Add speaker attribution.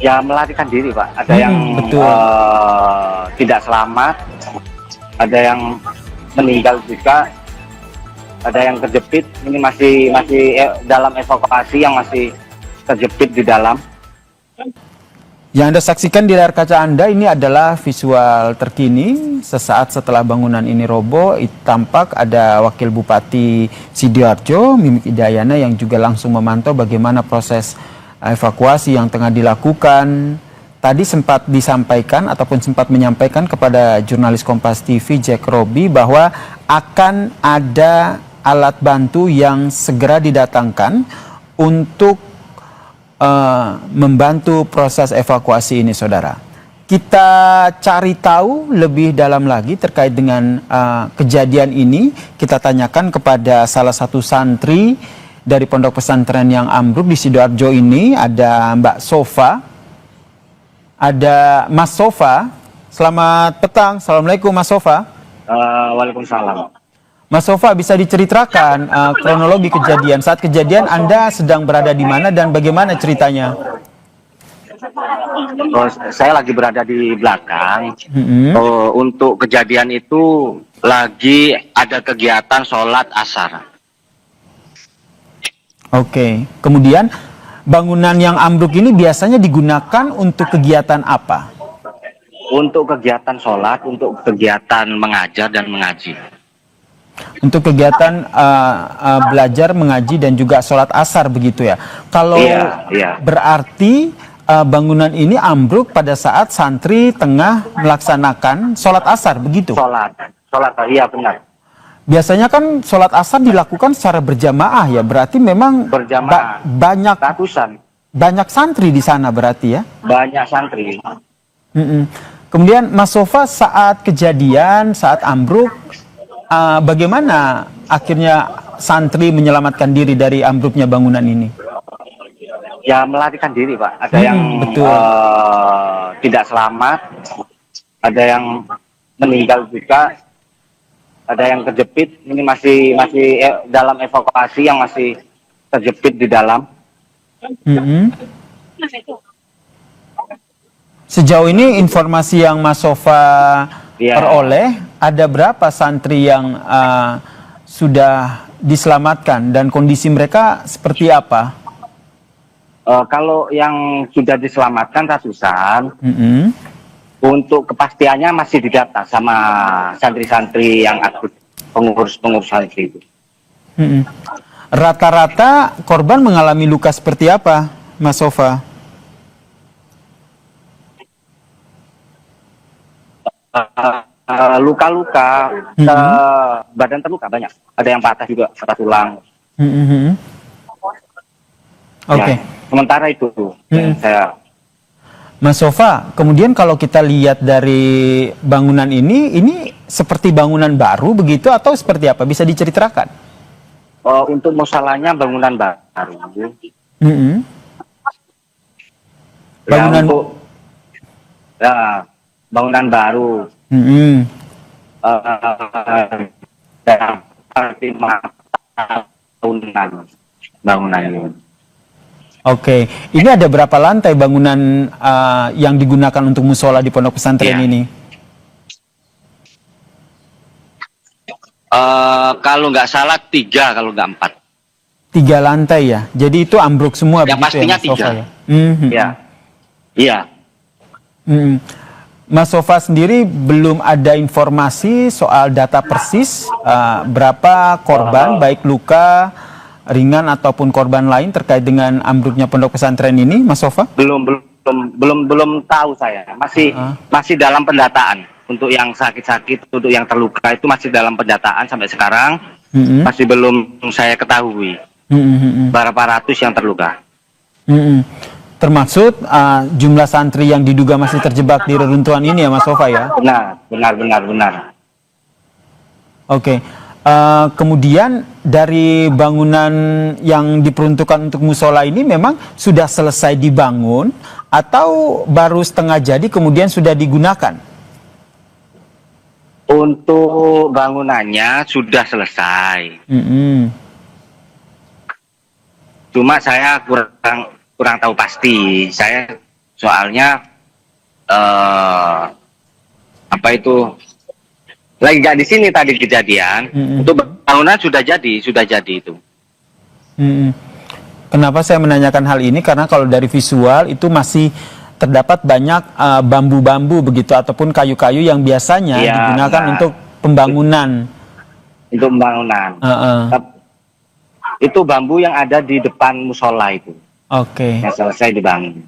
Speaker 1: Ya melarikan diri Pak. Ada yang
Speaker 2: Betul.
Speaker 1: tidak selamat, ada yang meninggal juga, ada yang terjepit. Ini masih dalam evakuasi, yang masih terjepit di dalam.
Speaker 2: Yang Anda saksikan di layar kaca Anda ini adalah visual terkini sesaat setelah bangunan ini roboh. Tampak ada Wakil Bupati Sidoarjo, Mimik Idayana, yang juga langsung memantau bagaimana proses evakuasi yang tengah dilakukan. Tadi sempat disampaikan ataupun sempat menyampaikan kepada jurnalis Kompas TV Jack Robi bahwa akan ada alat bantu yang segera didatangkan untuk membantu proses evakuasi ini, saudara. Kita cari tahu lebih dalam lagi terkait dengan kejadian ini. Kita tanyakan kepada salah satu santri dari pondok pesantren yang ambruk di Sidoarjo ini. Ada Mbak Sofa, ada Mas Sofa. Selamat petang. Assalamualaikum Mas Sofa.
Speaker 1: Waalaikumsalam.
Speaker 2: Mas Sofa, bisa diceritakan kronologi kejadian? Saat kejadian Anda sedang berada di mana dan bagaimana ceritanya?
Speaker 1: Saya lagi berada di belakang. Untuk kejadian itu lagi ada kegiatan sholat asar.
Speaker 2: Oke. Kemudian bangunan yang ambruk ini biasanya digunakan untuk kegiatan apa?
Speaker 1: Untuk kegiatan sholat, untuk kegiatan mengajar dan mengaji.
Speaker 2: Untuk kegiatan belajar, mengaji, dan juga sholat asar begitu ya. Kalau
Speaker 1: iya.
Speaker 2: berarti bangunan ini ambruk pada saat santri tengah melaksanakan sholat asar begitu?
Speaker 1: Sholat, iya benar.
Speaker 2: Biasanya kan sholat asar dilakukan secara berjamaah ya, berarti memang
Speaker 1: Berjamaah. Ratusan.
Speaker 2: Banyak santri di sana berarti ya?
Speaker 1: Banyak santri.
Speaker 2: Kemudian Mas Sofa, saat kejadian, saat ambruk, bagaimana akhirnya santri menyelamatkan diri dari ambruknya bangunan ini?
Speaker 1: Ya melarikan diri Pak. Ada yang tidak selamat, ada yang meninggal juga, ada yang terjepit. Ini masih dalam evakuasi, yang masih terjepit di dalam.
Speaker 2: Sejauh ini informasi yang Mas Sofa peroleh, ada berapa santri yang sudah diselamatkan dan kondisi mereka seperti apa?
Speaker 1: Kalau yang sudah diselamatkan ratusan. Untuk kepastiannya masih didata sama santri-santri yang aktif, pengurus santri itu.
Speaker 2: Rata-rata korban mengalami luka seperti apa, Mas Sofa?
Speaker 1: Luka-luka, badan terluka banyak. Ada yang patah juga, patah tulang.
Speaker 2: Oke.
Speaker 1: Sementara itu saya.
Speaker 2: Mas Sofa, kemudian kalau kita lihat dari bangunan ini seperti bangunan baru begitu atau seperti apa? Bisa diceritakan?
Speaker 1: Untuk musolanya bangunan baru.
Speaker 2: Bangunan
Speaker 1: bangunan baru. Seperti 5 tahunan bangunan ini.
Speaker 2: Oke, ini ada berapa lantai bangunan yang digunakan untuk musola di pondok pesantren ini?
Speaker 1: Kalau nggak salah 3, kalau nggak 4.
Speaker 2: 3 lantai ya. Jadi itu ambruk semua
Speaker 1: Ya,
Speaker 2: begitu
Speaker 1: pastinya
Speaker 2: ya, Mas Sofa
Speaker 1: 3.
Speaker 2: ya?
Speaker 1: Iya.
Speaker 2: Mas Sofa sendiri belum ada informasi soal data persis berapa korban baik luka ringan ataupun korban lain terkait dengan ambruknya pondok pesantren ini, Mas Sofa?
Speaker 1: Belum tahu saya. Masih dalam pendataan. Untuk yang sakit-sakit, untuk yang terluka itu masih dalam pendataan sampai sekarang. Masih belum saya ketahui berapa ratus yang terluka.
Speaker 2: Termaksud jumlah santri yang diduga masih terjebak di reruntuhan ini ya, Mas Sofa ya?
Speaker 1: Benar.
Speaker 2: Oke. Kemudian dari bangunan yang diperuntukkan untuk musola ini memang sudah selesai dibangun atau baru setengah jadi kemudian sudah digunakan?
Speaker 1: Untuk bangunannya sudah selesai. Cuma saya kurang tahu pasti. Saya Soalnya apa itu lagi nggak di sini tadi kejadian. Untuk bangunan sudah jadi itu.
Speaker 2: Kenapa saya menanyakan hal ini? Karena kalau dari visual itu masih terdapat banyak bambu-bambu begitu ataupun kayu-kayu yang biasanya digunakan untuk pembangunan.
Speaker 1: Untuk pembangunan. Itu bambu yang ada di depan musola itu.
Speaker 2: Oke.
Speaker 1: Yang selesai dibangun.